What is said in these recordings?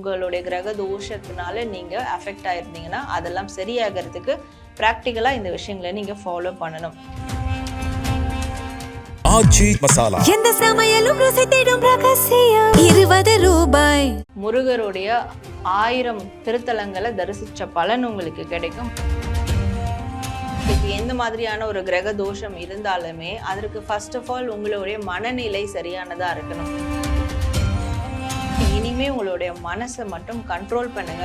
உங்களுடைய கிரக தோஷத்தினால நீங்கள் அஃபெக்ட் ஆயிருந்தீங்கன்னா அதெல்லாம் சரியாகிறதுக்கு ப்ராக்டிக்கலாக இந்த விஷயங்களை நீங்கள் ஃபாலோ பண்ணணும். ஆச்சி மசாலா எந்த சமையலும் ருசி தேடும் ரகசியம் 20 ரூபாய். முருகருடைய 1000 திருத்தலங்களை தரிசிச்ச பலன் உங்களுக்கு கிடைக்கும். எந்த மாதிரியான ஒரு கிரக தோஷம் இருந்தாலுமே அதற்கு ஃபர்ஸ்ட் ஆஃப் ஆல் உங்களுடைய மனநிலை சரியானதா இருக்கணும். இனிமே உங்களுடைய மனசை மட்டும் கண்ட்ரோல் பண்ணுங்க.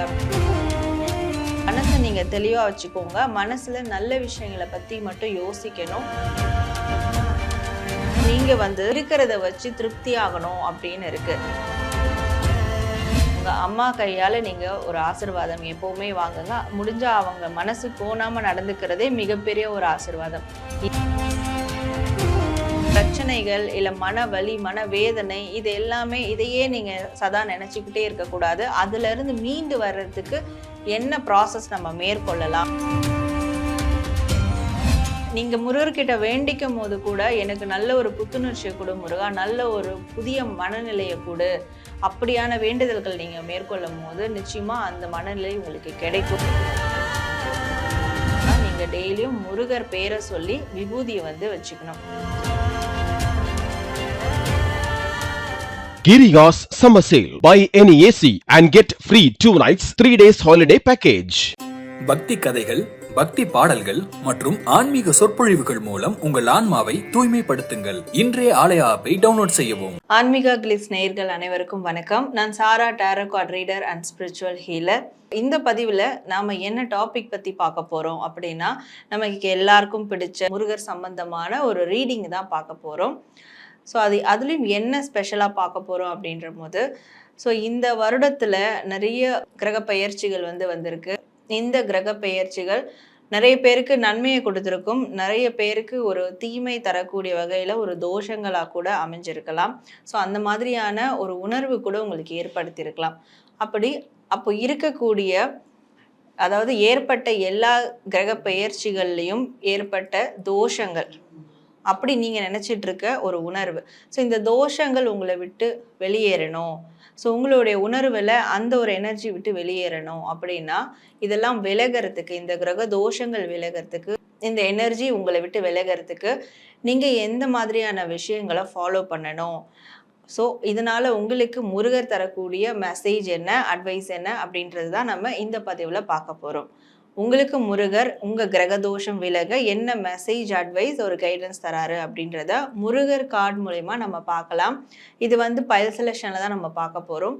மனசை நீங்க தெளிவா வச்சுக்கோங்க. மனசுல நல்ல விஷயங்களை பத்தி மட்டும் யோசிக்கணும். நீங்க இருக்கிறத வச்சு திருப்தி ஆகணும் அப்படின்னு இருக்கு. உங்க அம்மா கையால நீங்க ஒரு ஆசீர்வாதம் எப்பவுமே வாங்குங்க. முடிஞ்சா அவங்க மனசு கோணாம நடந்துக்கிறதே மிகப்பெரிய ஒரு ஆசீர்வாதம். பிரச்சனைகள் இல்ல மன வலி, மன வேதனை, இது எல்லாமே இதையே நீங்க சதா நினைச்சுக்கிட்டே இருக்கக்கூடாது. அதுல இருந்து மீண்டு வர்றதுக்கு என்ன ப்ராசஸ் நம்ம மேற்கொள்ளலாம். நீங்க முருகர்கிட்ட வேண்டிக்கும் போது கூட எனக்கு நல்ல ஒரு புத்துணர்ச்சியை கொடு முருகா, நல்ல ஒரு புதிய மனநிலையை கொடு, அப்படியான வேண்டுதல்கள் நீங்க மேற்கொள்ளும் போது நிச்சயமா அந்த மனநிலை உங்களுக்கு கிடைக்கும். நீங்க டெய்லியும் முருகர் பேரை சொல்லி விபூதியை வச்சுக்கணும். Giriga's summer sale. Buy any AC and get free 2 nights 3 days holiday package. பக்தி கதைகள், பக்தி பாடல்கள் மற்றும் ஆன்மீக சொற்பொழிவுகள் மூலம் உங்கள் ஆன்மாவை தூய்மைப்படுத்துங்கள். இன்றைய ஆலய ஆப்பை டவுன்லோட் செய்யவும். ஆன்மீக கிளிஸ் நேயர்கள் அனைவருக்கும் வணக்கம். நான் Sarah, tarot card reader and spiritual healer. இந்த பதிவில் நாம் என்ன டாபிக் பற்றி பார்க்க போகிறோம் அப்படின்னா, நமக்கு எல்லாருக்கும் பிடிச்ச முருகர் சம்பந்தமான ஒரு ரீடிங் தான் பார்க்க போகிறோம். ஸோ அதுலேயும் என்ன ஸ்பெஷலாக பார்க்க போகிறோம் அப்படின்ற போது, ஸோ இந்த வருடத்தில் நிறைய கிரக பெயர்ச்சிகள் வந்திருக்கு. இந்த கிரக பெயர்ச்சிகள் நிறைய பேருக்கு நன்மையை கொடுத்துருக்கும், நிறைய பேருக்கு ஒரு தீமை தரக்கூடிய வகையில் ஒரு தோஷங்களாக கூட அமைஞ்சிருக்கலாம். ஸோ அந்த மாதிரியான ஒரு உணர்வு கூட உங்களுக்கு ஏற்படுத்தியிருக்கலாம். அப்போ இருக்கக்கூடிய, அதாவது ஏற்பட்ட எல்லா கிரக பெயர்ச்சிகள்லையும் ஏற்பட்ட தோஷங்கள் அப்படி நீங்கள் நினச்சிட்டு இருக்க ஒரு உணர்வு. ஸோ இந்த தோஷங்கள் உங்களை விட்டு வெளியேறணும், ஸோ உங்களுடைய உணர்வில் அந்த ஒரு எனர்ஜி விட்டு வெளியேறணும் அப்படின்னா இதெல்லாம் விலகிறதுக்கு, இந்த கிரக தோஷங்கள் விலகிறதுக்கு, இந்த எனர்ஜி உங்களை விட்டு விலகிறதுக்கு நீங்கள் எந்த மாதிரியான விஷயங்களை ஃபாலோ பண்ணணும், ஸோ இதனால் உங்களுக்கு முருகர் தரக்கூடிய மெசேஜ் என்ன, அட்வைஸ் என்ன அப்படின்றது தான் நம்ம இந்த பதிவில் பார்க்க போகிறோம். உங்களுக்கு முருகர் உங்கள் கிரகதோஷம் விலக என்ன மெசேஜ், அட்வைஸ், ஒரு கைடன்ஸ் தராரு அப்படின்றத முருகர் கார்டு மூலயமா நம்ம பார்க்கலாம். இது பைல் செலெக்ஷனில் தான் நம்ம பார்க்க போகிறோம்.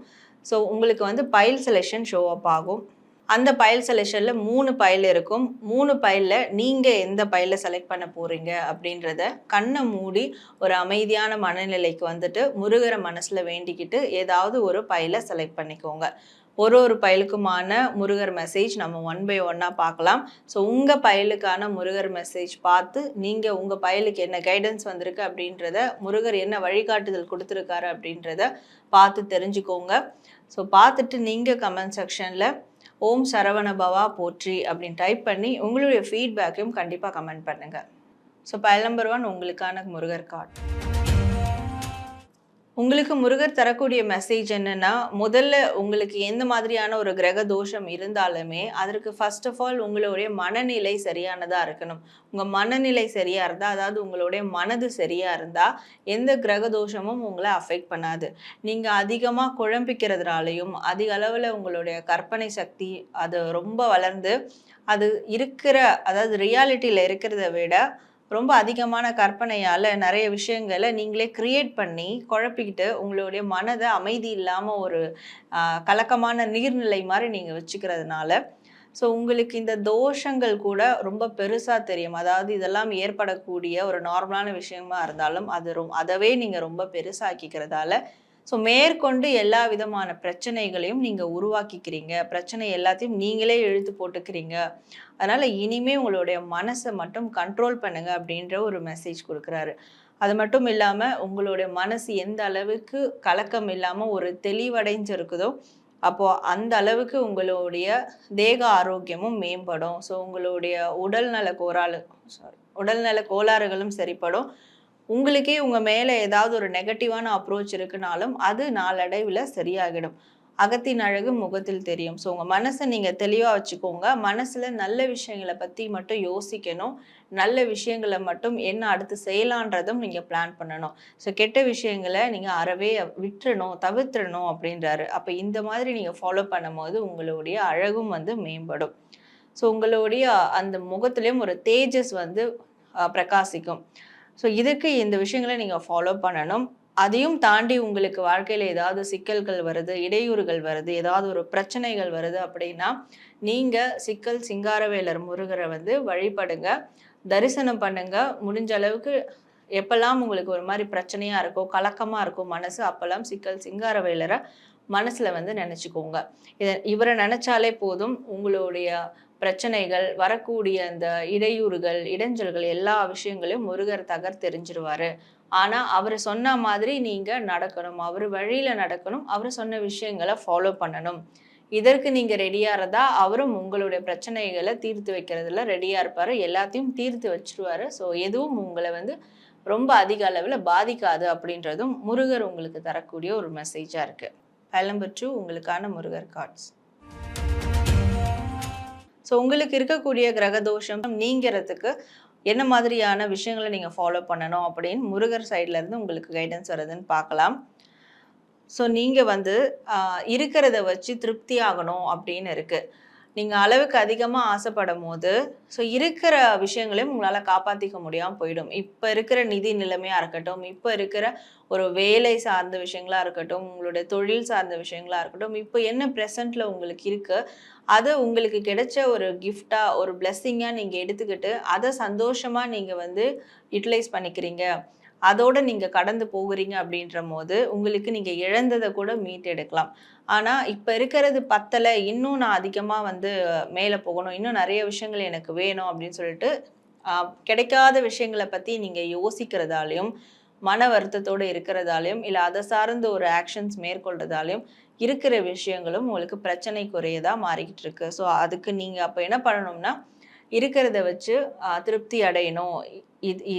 ஸோ உங்களுக்கு பைல் செலெக்ஷன் ஷோ அப் ஆகும். அந்த பைல் செலெக்ஷனில் 3 பைல் இருக்கும். 3 பைலில் நீங்கள் எந்த பைலில் செலக்ட் பண்ண போகிறீங்க அப்படின்றத கண்ணை மூடி ஒரு அமைதியான மனநிலைக்கு முருகரை மனசில் வேண்டிக்கிட்டு ஏதாவது ஒரு பைலை செலக்ட் பண்ணிக்கோங்க. ஒரு பைலுக்குமான முருகர் மெசேஜ் நம்ம 1 by 1 பார்க்கலாம். ஸோ உங்கள் பைலுக்கான முருகர் மெசேஜ் பார்த்து நீங்கள் உங்கள் பைலுக்கு என்ன கைடன்ஸ் வந்திருக்கு அப்படின்றத, முருகர் என்ன வழிகாட்டுதல் கொடுத்துருக்காரு அப்படின்றத பார்த்து தெரிஞ்சுக்கோங்க. ஸோ பார்த்துட்டு நீங்கள் கமெண்ட் செக்ஷனில் ஓம் சரவண பவா போற்றி அப்படின்னு டைப் பண்ணி உங்களுடைய ஃபீட்பேக்கையும் கண்டிப்பாக கமெண்ட் பண்ணுங்கள். ஸோ பைல் நம்பர் 1 உங்களுக்கான முருகர் கார்டு. உங்களுக்கு முருகர் தரக்கூடிய மெசேஜ் என்னன்னா, முதல்ல உங்களுக்கு எந்த மாதிரியான ஒரு கிரக தோஷம் இருந்தாலுமே அதற்கு ஃபர்ஸ்ட் ஆஃப் ஆல் உங்களுடைய மனநிலை சரியானதா இருக்கணும். உங்க மனநிலை சரியா இருந்தா, அதாவது உங்களுடைய மனது சரியா இருந்தா எந்த கிரக தோஷமும் உங்களை அஃபெக்ட் பண்ணாது. நீங்க அதிகமா குழம்பிக்கிறதுனாலையும், அதிக அளவுல உங்களுடைய கற்பனை சக்தி அது ரொம்ப வளர்ந்து அது இருக்கிற, அதாவது ரியாலிட்டியில இருக்கிறத விட ரொம்ப அதிகமான கற்பனையால் நிறைய விஷயங்களை நீங்களே கிரியேட் பண்ணி குழப்பிக்கிட்டு உங்களுடைய மனதை அமைதி இல்லாமல் ஒரு கலக்கமான நீர்நிலை மாதிரி நீங்கள் வச்சுக்கிறதுனால ஸோ உங்களுக்கு இந்த தோஷங்கள் கூட ரொம்ப பெருசாக தெரியும். அதாவது இதெல்லாம் ஏற்படக்கூடிய ஒரு நார்மலான விஷயமா இருந்தாலும் அதவே நீங்கள் ரொம்ப பெருசாக்கிக்கிறதால ஸோ மேற்கொண்டு எல்லா விதமான பிரச்சனைகளையும் நீங்கள் உருவாக்கிக்கிறீங்க. பிரச்சனை எல்லாத்தையும் நீங்களே இழுத்து போட்டுக்கிறீங்க. அதனால் இனிமே உங்களுடைய மனசை மட்டும் கண்ட்ரோல் பண்ணுங்க அப்படின்ற ஒரு மெசேஜ் கொடுக்குறாரு. அது மட்டும் இல்லாமல் உங்களுடைய மனசு எந்த அளவுக்கு கலக்கம் இல்லாமல் ஒரு தெளிவடைஞ்சிருக்குதோ அப்போது அந்த அளவுக்கு உங்களுடைய தேக ஆரோக்கியமும் மேம்படும். ஸோ உங்களுடைய உடல்நல கோளாறுகளும் சரிப்படும். உங்களுக்கே உங்கள் மேலே ஏதாவது ஒரு நெகட்டிவான அப்ரோச் இருக்குனாலும் அது நாளடைவில் சரியாகிடும். அகத்தின் அழகு முகத்தில் தெரியும். ஸோ உங்கள் மனசை நீங்கள் தெளிவாக வச்சுக்கோங்க. மனசில் நல்ல விஷயங்களை பற்றி மட்டும் யோசிக்கணும். நல்ல விஷயங்களை மட்டும் என்ன அடுத்து செய்யலான்றதும் நீங்கள் பிளான் பண்ணணும். ஸோ கெட்ட விஷயங்களை நீங்கள் அறவே விட்டுறணும், தவிர்த்துடணும் அப்படின்றாரு. அப்போ இந்த மாதிரி நீங்கள் ஃபாலோ பண்ணும்போது உங்களுடைய அழகும் வந்து மேம்படும். ஸோ உங்களுடைய அந்த முகத்துலேயும் ஒரு தேஜஸ் வந்து பிரகாசிக்கும். ஸோ இதுக்கு இந்த விஷயங்களை நீங்கள் ஃபாலோ பண்ணணும். அதையும் தாண்டி உங்களுக்கு வாழ்க்கையில் ஏதாவது சிக்கல்கள் வருது, இடையூறுகள் வருது, ஏதாவது ஒரு பிரச்சனைகள் வருது அப்படின்னா நீங்கள் சிங்காரவேலர் முருகரை வந்து வழிபடுங்க, தரிசனம் பண்ணுங்க. முடிஞ்ச அளவுக்கு எப்பெல்லாம் உங்களுக்கு ஒரு மாதிரி பிரச்சனையாக இருக்கோ, கலக்கமாக இருக்கும் மனசு, அப்போல்லாம் சிங்காரவேலரை மனசில் வந்து நினச்சிக்கோங்க. இவரை நினச்சாலே போதும் உங்களுடைய பிரச்சனைகள், வரக்கூடிய அந்த இடையூறுகள், இடைஞ்சல்கள் எல்லா விஷயங்களையும் முருகர் தகர்த்தெறிஞ்சிருவாரு. ஆனால் அவர் சொன்ன மாதிரி நீங்கள் நடக்கணும், அவர் வழியில் நடக்கணும், அவர் சொன்ன விஷயங்களை ஃபாலோ பண்ணணும். இதற்கு நீங்கள் ரெடியாக இருந்தால் அவரும் உங்களுடைய பிரச்சனைகளை தீர்த்து வைக்கிறதுல ரெடியாக இருப்பார், எல்லாத்தையும் தீர்த்து வச்சிருவார். ஸோ எதுவும் உங்களை வந்து ரொம்ப அதிக அளவில் பாதிக்காது அப்படின்றதும் முருகர் உங்களுக்கு தரக்கூடிய ஒரு மெசேஜாக இருக்குது. ஃபைல் நம்பர் 2 உங்களுக்கான முருகர் கார்ட்ஸ். ஸோ உங்களுக்கு இருக்கக்கூடிய கிரகதோஷம் நீங்கிறதுக்கு என்ன மாதிரியான விஷயங்களை நீங்கள் ஃபாலோ பண்ணணும் அப்படின்னு முருகர் சைட்லேருந்து உங்களுக்கு கைடன்ஸ் வருதுன்னு பார்க்கலாம். ஸோ நீங்கள் வந்து இருக்கிறத வச்சு திருப்தி ஆகணும் அப்படின்னு இருக்குது. நீங்கள் அளவுக்கு அதிகமாக ஆசைப்படும் போது ஸோ இருக்கிற விஷயங்களையும் உங்களால் காப்பாற்றிக்க முடியாமல் போயிடும். இப்போ இருக்கிற நிதி நிலைமையாக இருக்கட்டும், இப்போ இருக்கிற ஒரு வேலை சார்ந்த விஷயங்களாக இருக்கட்டும், உங்களுடைய தொழில் சார்ந்த விஷயங்களாக இருக்கட்டும், இப்போ என்ன ப்ரெசண்ட்டில் உங்களுக்கு இருக்குது அதை உங்களுக்கு கிடைச்ச ஒரு கிஃப்டாக, ஒரு பிளெஸ்ஸிங்காக நீங்கள் எடுத்துக்கிட்டு அதை சந்தோஷமாக நீங்கள் வந்து யூட்டிலைஸ் பண்ணிக்கிறீங்க, அதோடு நீங்கள் கடந்து போகிறீங்க அப்படின்ற போது உங்களுக்கு நீங்கள் இழந்ததை கூட மீட்டெடுக்கலாம். ஆனால் இப்போ இருக்கிறது பத்தலை, இன்னும் நான் அதிகமாக வந்து மேலே போகணும், இன்னும் நிறைய விஷயங்கள் எனக்கு வேணும் அப்படின்னு சொல்லிட்டு கிடைக்காத விஷயங்களை பற்றி நீங்கள் யோசிக்கிறதாலையும், மன வருத்தத்தோடு இருக்கிறதாலையும், இல்லை அதை சார்ந்த ஒரு ஆக்ஷன்ஸ் மேற்கொள்றதாலையும் இருக்கிற விஷயங்களும் உங்களுக்கு பிரச்சனைக்குரியதாக மாறிக்கிட்டு இருக்கு. ஸோ அதுக்கு நீங்கள் அப்போ என்ன பண்ணணும்னா, இருக்கிறத வச்சு திருப்தி அடையணும்.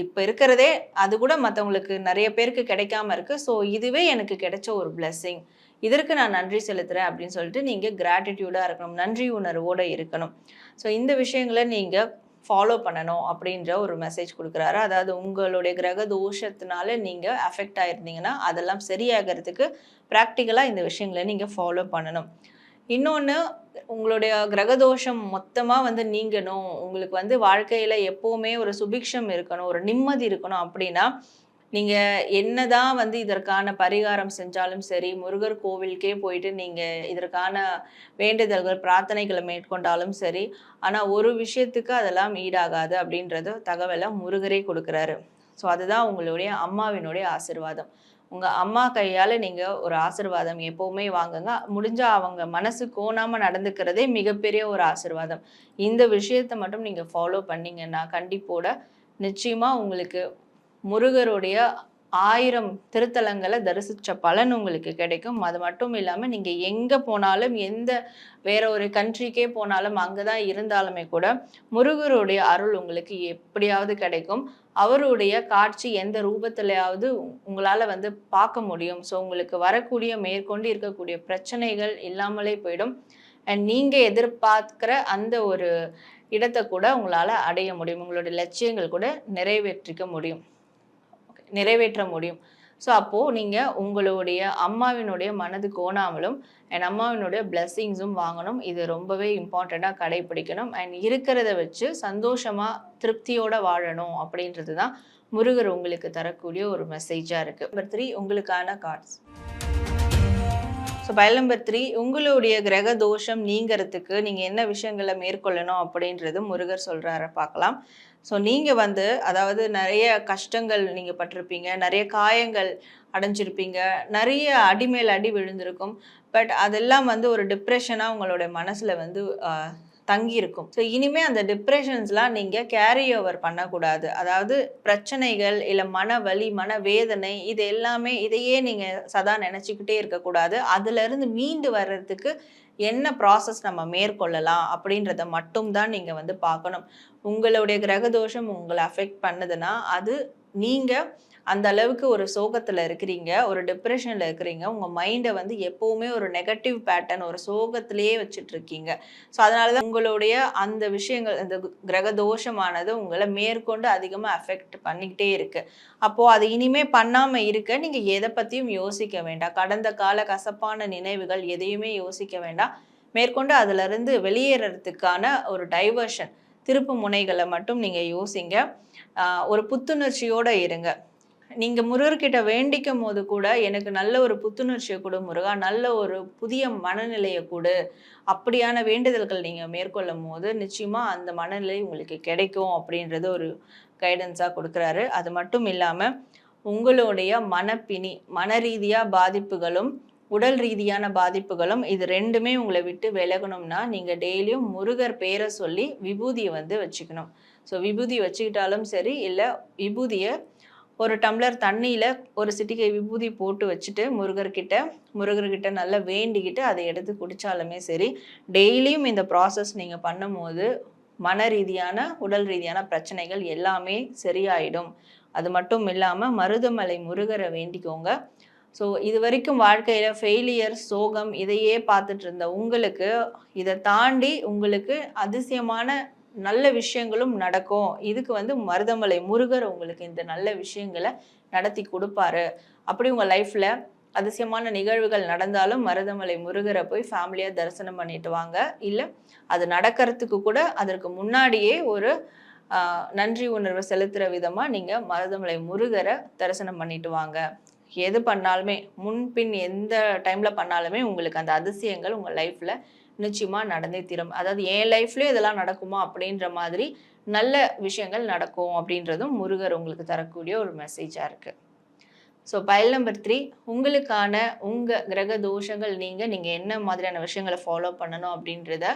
இப்போ இருக்கிறதே அது கூட மற்றவங்களுக்கு நிறைய பேருக்கு கிடைக்காம இருக்குது. ஸோ இதுவே எனக்கு கிடைச்ச ஒரு பிளெஸ்ஸிங், இதற்கு நான் நன்றி செலுத்துகிறேன் அப்படின்னு சொல்லிட்டு நீங்கள் கிராட்டிடியூடாக இருக்கணும், நன்றி உணர்வோடு இருக்கணும். ஸோ இந்த விஷயங்களை நீங்கள் ஃபாலோ பண்ணணும் அப்படின்ற ஒரு மெசேஜ் கொடுக்குறாரு. அதாவது உங்களுடைய கிரக தோஷத்தினால நீங்கள் அஃபெக்ட் ஆகிருந்தீங்கன்னா அதெல்லாம் சரியாகிறதுக்கு ப்ராக்டிக்கலாக இந்த விஷயங்களை நீங்கள் ஃபாலோ பண்ணணும். இன்னொன்று, உங்களுடைய கிரகதோஷம் மொத்தமாக வந்து நீங்கணும், உங்களுக்கு வந்து வாழ்க்கையில் எப்போவுமே ஒரு சுபிக்ஷம் இருக்கணும், ஒரு நிம்மதி இருக்கணும் அப்படின்னா நீங்கள் என்னதான் வந்து இதற்கான பரிகாரம் செஞ்சாலும் சரி, முருகர் கோவிலுக்கே போயிட்டு நீங்கள் இதற்கான வேண்டுதல்கள் பிரார்த்தனைகளை மேற்கொண்டாலும் சரி, ஆனால் ஒரு விஷயத்துக்கு அதெல்லாம் ஈடாகாது அப்படின்றது தகவலை முருகரே கொடுக்குறாரு. ஸோ அதுதான் உங்களுடைய அம்மாவினுடைய ஆசீர்வாதம். உங்கள் அம்மா கையால் நீங்கள் ஒரு ஆசீர்வாதம் எப்போவுமே வாங்குங்க. முடிஞ்சால் அவங்க மனசு கோணாமல் நடந்துக்கிறதே மிகப்பெரிய ஒரு ஆசீர்வாதம். இந்த விஷயத்தை மட்டும் நீங்கள் ஃபாலோ பண்ணிங்கன்னா கண்டிப்போட நிச்சயமாக உங்களுக்கு முருகருடைய 1000 திருத்தலங்களை தரிசித்த பலன் உங்களுக்கு கிடைக்கும். அது மட்டும் இல்லாமல் நீங்கள் எங்கே போனாலும், எந்த வேற ஒரு கண்ட்ரிக்கே போனாலும், அங்கே தான் இருந்தாலுமே கூட முருகருடைய அருள் உங்களுக்கு எப்படியாவது கிடைக்கும். அவருடைய காட்சி எந்த ரூபத்திலையாவது உங்களால் வந்து பார்க்க முடியும். ஸோ உங்களுக்கு வரக்கூடிய மேற்கொண்டு இருக்கக்கூடிய பிரச்சனைகள் இல்லாமலே போயிடும். அண்ட் நீங்கள் எதிர்பார்க்குற அந்த ஒரு இடத்தை கூட உங்களால் அடைய முடியும், உங்களுடைய லட்சியங்கள் கூட நிறைவேற்ற முடியும். ஸோ அப்போது நீங்கள் உங்களுடைய அம்மாவினுடைய மனது கோணாமலும் அண்ட் அம்மாவினுடைய பிளெஸ்ஸிங்ஸும் வாங்கணும். இது ரொம்பவே இம்பார்ட்டண்ட்டாக கடைப்பிடிக்கணும். அண்ட் இருக்கிறத வச்சு சந்தோஷமாக திருப்தியோடு வாழணும் அப்படின்றது தான் முருகர் உங்களுக்கு தரக்கூடிய ஒரு மெசேஜாக இருக்குது. நம்பர் 3 உங்களுக்கான கார்ட்ஸ். ஸோ பைல் நம்பர் 3 உங்களுடைய கிரக தோஷம் நீங்கிறதுக்கு நீங்கள் என்ன விஷயங்களை மேற்கொள்ளணும் அப்படின்றது முருகர் சொல்கிறார பார்க்கலாம். ஸோ நீங்கள் வந்து அதாவது நிறைய கஷ்டங்கள் நீங்கள் பட்டிருப்பீங்க, நிறைய காயங்கள் அடைஞ்சிருப்பீங்க, நிறைய அடி மேல் அடி விழுந்திருக்கும். பட் அதெல்லாம் வந்து ஒரு டிப்ரெஷனாக உங்களுடைய மனசில் வந்து தங்கியிருக்கும். ஸோ இனிமேல் அந்த டிப்ரெஷன்ஸ்லாம் நீங்கள் கேரி ஓவர் பண்ணக்கூடாது. அதாவது பிரச்சனைகள் இல்லை மன வலி, மன வேதனை, இது எல்லாமே இதையே நீங்கள் சதா நினச்சிக்கிட்டே இருக்கக்கூடாது. அதுலேருந்து மீண்டு வர்றதுக்கு என்ன ப்ராசஸ் நம்ம மேற்கொள்ளலாம் அப்படின்றத மட்டும்தான் நீங்கள் வந்து பார்க்கணும். உங்களுடைய கிரகதோஷம் உங்களை அஃபெக்ட் பண்ணுதுன்னா அது நீங்கள் அந்த அளவுக்கு ஒரு சோகத்தில் இருக்கிறீங்க, ஒரு டிப்ரெஷனில் இருக்கிறீங்க. உங்கள் மைண்டை வந்து எப்போவுமே ஒரு நெகட்டிவ் பேட்டர்ன், ஒரு சோகத்திலேயே வச்சுட்டு இருக்கீங்க. ஸோ அதனால தான் உங்களுடைய அந்த விஷயங்கள், அந்த கிரக தோஷமானது உங்களை மேற்கொண்டு அதிகமாக அஃபெக்ட் பண்ணிக்கிட்டே இருக்கு. அப்போது அது இனிமே பண்ணாமல் இருக்க நீங்கள் எதை பற்றியும் யோசிக்க வேண்டாம். கடந்த கால கசப்பான நினைவுகள் எதையுமே யோசிக்க வேண்டாம். மேற்கொண்டு அதிலிருந்து வெளியேறதுக்கான ஒரு டைவர்ஷன், திருப்பு முனைகளை மட்டும் நீங்கள் யோசிங்க. ஒரு புத்துணர்ச்சியோடு இருங்க. நீங்கள் முருகர்கிட்ட வேண்டிக்கும் போது கூட எனக்கு நல்ல ஒரு புத்துணர்ச்சியை கொடு முருகா, நல்ல ஒரு புதிய மனநிலையை கொடு, அப்படியான வேண்டுதல்கள் நீங்கள் மேற்கொள்ளும் போது நிச்சயமாக அந்த மனநிலை உங்களுக்கு கிடைக்கும் அப்படின்றது ஒரு கைடன்ஸாக கொடுக்குறாரு. அது மட்டும் இல்லாமல் உங்களுடைய மனப்பிணி, மன ரீதியாக பாதிப்புகளும் உடல் ரீதியான பாதிப்புகளும் இது ரெண்டுமே உங்களை விட்டு விலகணும்னா நீங்கள் டெய்லியும் முருகர் பேரை சொல்லி விபூதியை வந்து வச்சுக்கணும். ஸோ விபூதி வச்சுக்கிட்டாலும் சரி, இல்லை விபூதியை ஒரு டம்ளர் தண்ணியில் ஒரு சிட்டிகை விபூதி போட்டு வச்சுட்டு முருகர்கிட்ட நல்லா வேண்டிக்கிட்டு அதை எடுத்து குடித்தாலுமே சரி, டெய்லியும் இந்த ப்ராசஸ் நீங்கள் பண்ணும்போது மன ரீதியான உடல் ரீதியான பிரச்சனைகள் எல்லாமே சரியாயிடும். அது மட்டும் இல்லாமல் மருதமலை முருகரை வேண்டிக்கோங்க. ஸோ இது வரைக்கும் வாழ்க்கையில் ஃபெயிலியர், சோகம் இதையே பார்த்துட்டு இருந்த உங்களுக்கு இதை தாண்டி உங்களுக்கு அதிசயமான நல்ல விஷயங்களும் நடக்கும். இதுக்கு வந்து மருதமலை முருகர் உங்களுக்கு இந்த நல்ல விஷயங்களை நடத்தி கொடுப்பாரு. அப்படி உங்கள் லைஃப்பில் அதிசயமான நிகழ்வுகள் நடந்தாலும் மருதமலை முருகரை போய் ஃபேமிலியாக தரிசனம் பண்ணிட்டு வாங்க. இல்லை அது நடக்கிறதுக்கு கூட அதற்கு முன்னாடியே ஒரு நன்றி உணர்வை செலுத்துகிற விதமாக நீங்கள் மருதமலை முருகரை தரிசனம் பண்ணிட்டு வாங்க. எது பண்ணாலுமே முன்பின் எந்த டைமில் பண்ணாலுமே உங்களுக்கு அந்த அதிசயங்கள் உங்கள் லைஃப்பில் நிச்சயமாக நடந்தே தீரும். அதாவது என் லைஃப்லேயும் இதெல்லாம் நடக்குமா அப்படின்ற மாதிரி நல்ல விஷயங்கள் நடக்கும் அப்படின்றதும் முருகர் உங்களுக்கு தரக்கூடிய ஒரு மெசேஜாக இருக்குது. ஸோ பைல் நம்பர் 3, உங்களுக்கான உங்கள் கிரக தோஷங்கள் நீங்கள் என்ன மாதிரியான விஷயங்களை ஃபாலோ பண்ணணும் அப்படின்றத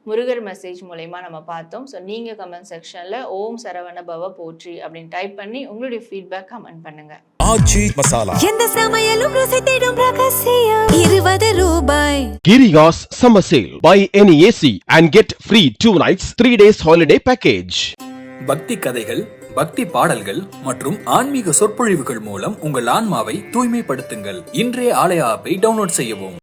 முருகர் மெசேஜ் மூலயமா நம்ம பார்த்தோம். ஸோ நீங்கள் கமெண்ட் செக்ஷனில் ஓம் சரவண பவ போற்றி அப்படின்னு டைப் பண்ணி உங்களுடைய ஃபீட்பேக் கமெண்ட் பண்ணுங்கள். ஆச்சி மசாலா, எந்த சமையலும் ருசி தேடும் ரகசியம் 20 ரூபாய். Kirigas Summer Sale. Buy any AC and get free 2 nights 3 days holiday package. பக்தி கதைகள், பக்தி பாடல்கள் மற்றும் ஆன்மீக சொற்பொழிவுகள் மூலம் உங்கள் ஆன்மாவை தூய்மைப்படுத்துங்கள். இன்றைய ஆலய ஆப்பை டவுன்லோட் செய்யவும்.